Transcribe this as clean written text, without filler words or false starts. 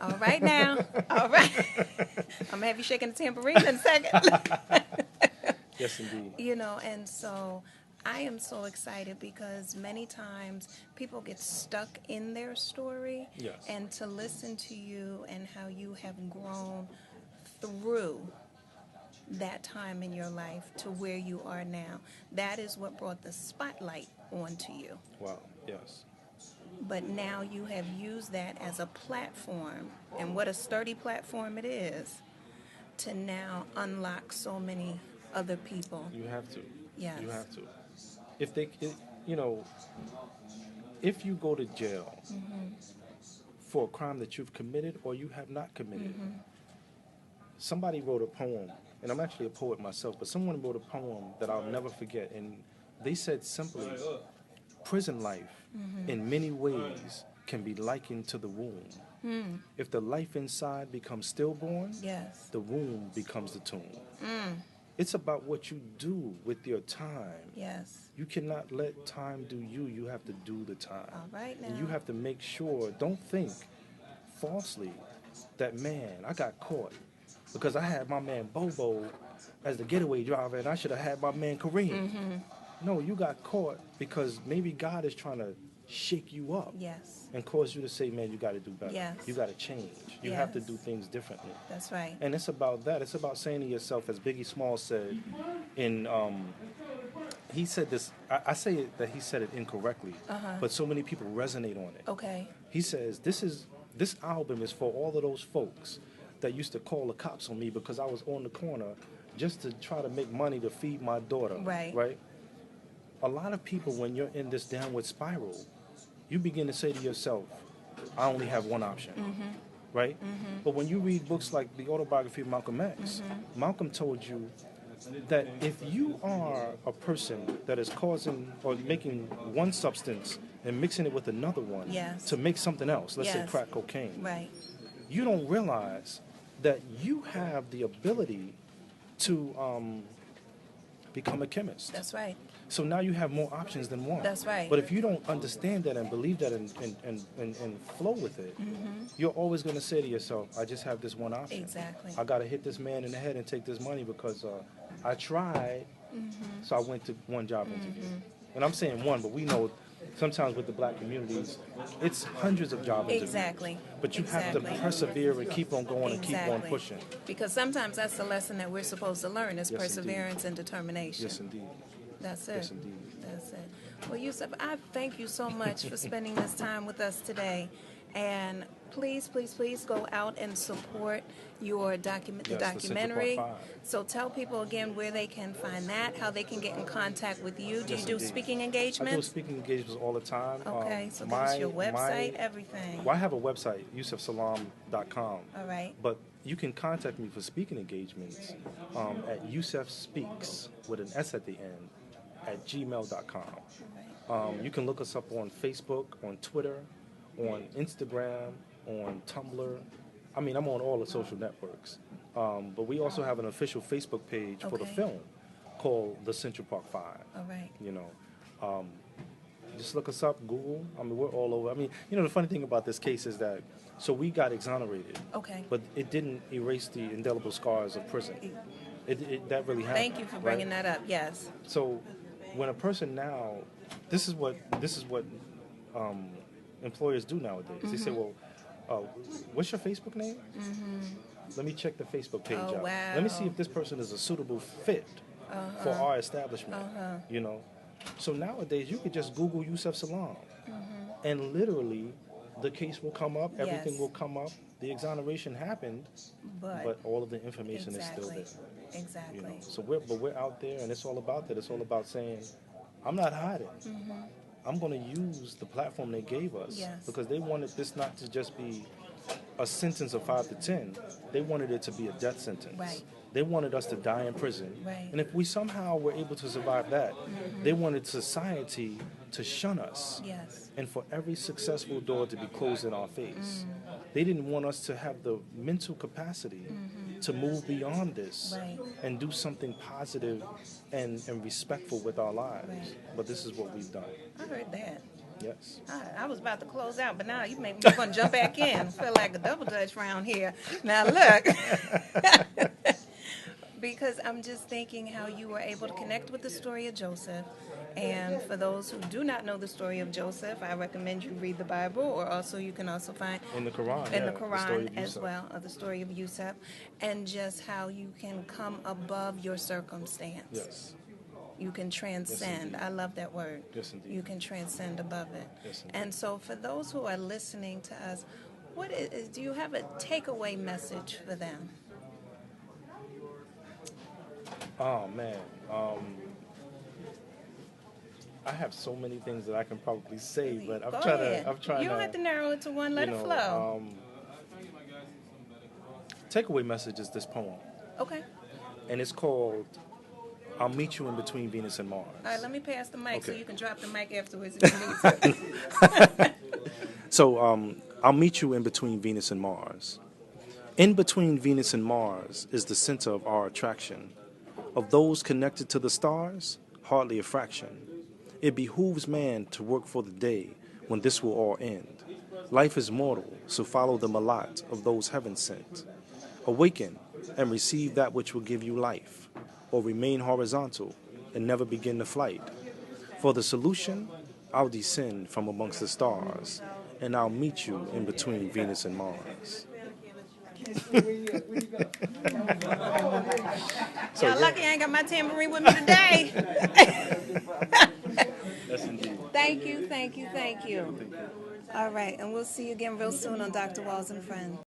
All right now. All right. I'm going to have you shaking the tambourine in a second. Yes, indeed. And so I am so excited because many times people get stuck in their story. Yes. And to listen to you and how you have grown through that time in your life to where you are now, that is what brought the spotlight onto you. Wow. Yes. But now you have used that as a platform, and what a sturdy platform it is, to now unlock so many other people. You have to. Yes. You have to. You know, if you go to jail for a crime that you've committed or you have not committed, somebody wrote a poem, and I'm actually a poet myself, but someone wrote a poem that I'll never forget, and they said simply, prison life in many ways can be likened to the womb. If the life inside becomes stillborn, Yes. the womb becomes the tomb. It's about what you do with your time. Yes. You cannot let time do you. You have to do the time. All right now. And you have to make sure, don't think falsely that, man, I got caught because I had my man Bobo as the getaway driver and I should have had my man Kareem. No, you got caught because maybe God is trying to shake you up. Yes. And cause you to say, man, you got to do better. Yes. You got to change. You have to Yes. do things differently. That's right. And it's about that. It's about saying to yourself, as Biggie Smalls said, he said this. I say it that he said it incorrectly, but so many people resonate on it. Okay. He says, this album is for all of those folks that used to call the cops on me because I was on the corner just to try to make money to feed my daughter. Right. Right? A lot of people, when you're in this downward spiral, you begin to say to yourself, I only have one option. Right? But when you read books like the autobiography of Malcolm X, Malcolm told you that if you are a person that is causing or making one substance and mixing it with another one Yes. to make something else, let's say Yes. crack cocaine, Right. you don't realize that you have the ability to become a chemist. That's right. So now you have more options than one. That's right. But if you don't understand that and believe that and flow with it, you're always going to say to yourself, I just have this one option. Exactly. I got to hit this man in the head and take this money because I tried, so I went to one job interview. And I'm saying one, but we know sometimes with the black communities, it's hundreds of job interviews. Exactly. But you have to persevere and keep on going and keep on pushing. Because sometimes that's the lesson that we're supposed to learn is Yes, perseverance and determination. Yes, indeed. That's it. Yes, indeed. That's it. Well, Yusef, I thank you so much for spending this time with us today. And please, please, please go out and support your the Yes, the Central documentary. Park 5. So tell people again where they can find that, how they can get in contact with you. Do Yes, you do indeed. speaking I do engagements? speaking engagements all the time. Okay, so give us your website, everything. Well, I have a website, yusefsalaam.com. All right. But you can contact me for speaking engagements at Yusef Speaks with an S at the end at gmail.com. All right. You can look us up on Facebook, on Twitter, on Instagram, on Tumblr. I mean, I'm on all the social networks. But we also have an official Facebook page for the Okay. film called The Central Park 5. All right. You know, just look us up, Google. I mean, we're all over. I mean, you know, the funny thing about this case is that, so we got exonerated, Okay. but it didn't erase the indelible scars of prison. That really happened. Thank you for bringing that up. Yes. So, when a person now, this is what employers do nowadays. They say, well, what's your Facebook name? Let me check the Facebook page Oh, out. wow. Let me see if this person is a suitable fit for our establishment. You know, so nowadays you could just Google Yusef Salaam, and literally the case will come up. Everything Yes. will come up. The exoneration happened, but all of the information is still there. Exactly. You know, so we're out there, and it's all about that. It's all about saying, I'm not hiding. I'm going to use the platform they gave us Yes. because they wanted this not to just be a sentence of 5 to 10. They wanted it to be a death sentence. Right. They wanted us to die in prison. Right. And if we somehow were able to survive that, they wanted society to shun us. Yes. And for every successful door to be closed in our face. They didn't want us to have the mental capacity to move beyond this Right. and do something positive and respectful with our lives. Right. But this is what we've done. I heard that. Yes. I was about to close out, but now you make me want to jump back in. I feel like a double dutch round here. Now look, because I'm just thinking how you were able to connect with the story of Joseph. And for those who do not know the story of Joseph, I recommend you read the Bible, or also you can also find In the Quran, in yeah, the the story Quran of as Yusuf. well, of the story of Yusuf, and just how you can come above your circumstance. Yes. You can transcend. indeed. I love that word. Yes, indeed. You can transcend above it. Yes, indeed. And so, for those who are listening to us, do you have a takeaway message for them? Oh man. I have so many things that I can probably say, but Go ahead. I'm trying You don't to, have to narrow it to one. Let you it know, flow. takeaway message is this poem, Okay. and it's called "I'll Meet You in Between Venus and Mars." All right. Let me pass the mic so Okay. you can drop the mic afterwards if you need to. So, I'll meet you in between Venus and Mars. In between Venus and Mars is the center of our attraction. Of those connected to the stars, hardly a fraction. It behooves man to work for the day when this will all end. Life is mortal, so follow the malat of those heaven sent. Awaken and receive that which will give you life, or remain horizontal and never begin the flight. For the solution, I'll descend from amongst the stars, and I'll meet you in between Venus and Mars. So Y'all lucky I ain't got my tambourine with me today. Yes, indeed. Thank you, thank you, thank you. All right, and we'll see you again real soon on Dr. Walls and Friends.